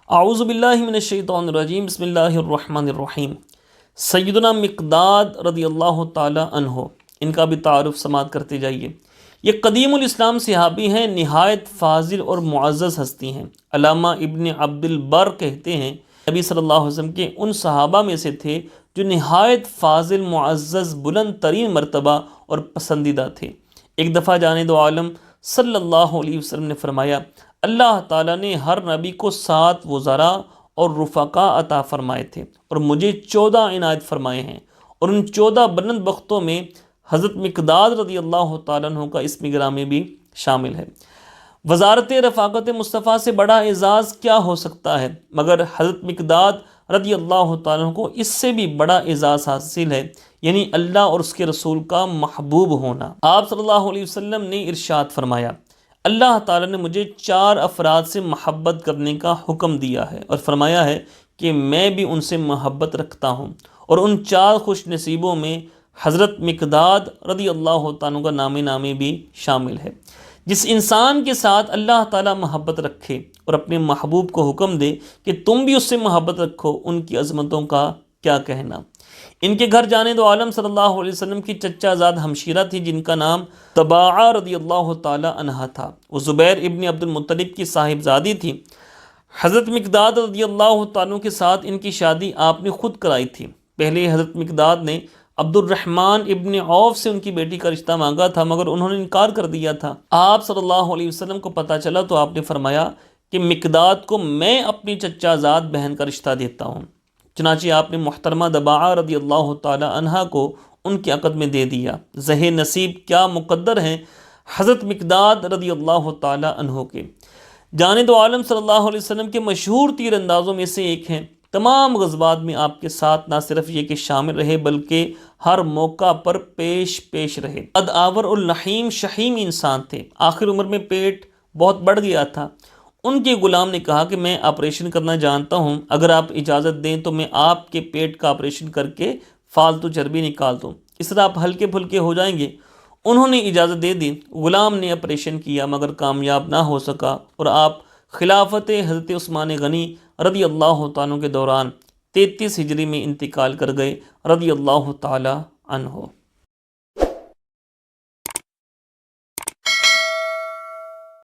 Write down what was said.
اعوذ باللہ من الشیطان الرجیم، بسم اللہ الرحمن الرحیم۔ سیدنا مقداد رضی اللہ تعالی عنہ، ان کا بھی تعارف سماعت کرتے جائیے۔ یہ قدیم الاسلام صحابی ہیں، نہایت فاضل اور معزز ہستی ہیں۔ علامہ ابن عبد البر کہتے ہیں نبی صلی اللہ علیہ وسلم کے ان صحابہ میں سے تھے جو نہایت فاضل، معزز، بلند ترین مرتبہ اور پسندیدہ تھے۔ ایک دفعہ جانب عالم صلی اللہ علیہ وسلم نے فرمایا، اللہ تعالیٰ نے ہر نبی کو 7 وزراء اور رفقا عطا فرمائے تھے اور مجھے 14 عنایت فرمائے ہیں، اور ان 14 بلند بختوں میں حضرت مقداد رضی اللہ تعالیٰ عنہ کا اسم گرامی بھی شامل ہے۔ وزارت رفاقت مصطفیٰ سے بڑا اعزاز کیا ہو سکتا ہے، مگر حضرت مقداد رضی اللہ تعالیٰ عنہ کو اس سے بھی بڑا اعزاز حاصل ہے، یعنی اللہ اور اس کے رسول کا محبوب ہونا۔ آپ صلی اللہ علیہ وسلم نے ارشاد فرمایا، اللہ تعالیٰ نے مجھے 4 افراد سے محبت کرنے کا حکم دیا ہے اور فرمایا ہے کہ میں بھی ان سے محبت رکھتا ہوں، اور ان 4 خوش نصیبوں میں حضرت مقداد رضی اللہ تعالیٰ کا نام نامی بھی شامل ہے۔ جس انسان کے ساتھ اللہ تعالیٰ محبت رکھے اور اپنے محبوب کو حکم دے کہ تم بھی اس سے محبت رکھو، ان کی عظمتوں کا کیا کہنا۔ ان کے گھر جانب عالم صلی اللہ علیہ وسلم کی چچا زاد ہمشیرہ تھی جن کا نام طباعہ رضی اللہ تعالی عنہا تھا۔ وہ زبیر ابن عبد المطلب کی صاحبزادی تھی۔ حضرت مقداد رضی اللہ تعالیٰ کے ساتھ ان کی شادی آپ نے خود کرائی تھی۔ پہلے حضرت مقداد نے عبد الرحمن ابن عوف سے ان کی بیٹی کا رشتہ مانگا تھا، مگر انہوں نے انکار کر دیا تھا۔ آپ صلی اللہ علیہ وسلم کو پتہ چلا تو آپ نے فرمایا کہ مقداد کو میں اپنی چچا زاد بہن کا رشتہ دیتا ہوں۔ چنانچہ آپ نے محترمہ طباعہ رضی اللہ تعالی عنہا کو ان کے عقد میں دے دیا۔ زہ نصیب کیا مقدر ہیں حضرت مقداد رضی اللہ تعالی عنہ کے۔ جانب عالم صلی اللہ علیہ وسلم کے مشہور تیر اندازوں میں سے ایک ہیں۔ تمام غزوات میں آپ کے ساتھ نہ صرف یہ کہ شامل رہے بلکہ ہر موقع پر پیش رہے۔ ادآور الرحیم شحیم انسان تھے۔ آخر عمر میں پیٹ بہت بڑھ گیا تھا۔ ان کے غلام نے کہا کہ میں آپریشن کرنا جانتا ہوں، اگر آپ اجازت دیں تو میں آپ کے پیٹ کا آپریشن کر کے فالتو چربی نکال دوں، اس طرح آپ ہلکے پھلکے ہو جائیں گے۔ انہوں نے اجازت دے دی۔ غلام نے آپریشن کیا مگر کامیاب نہ ہو سکا، اور آپ خلافت حضرت عثمان غنی رضی اللہ تعالیٰ کے دوران 33 ہجری میں انتقال کر گئے رضی اللہ تعالیٰ عنہ۔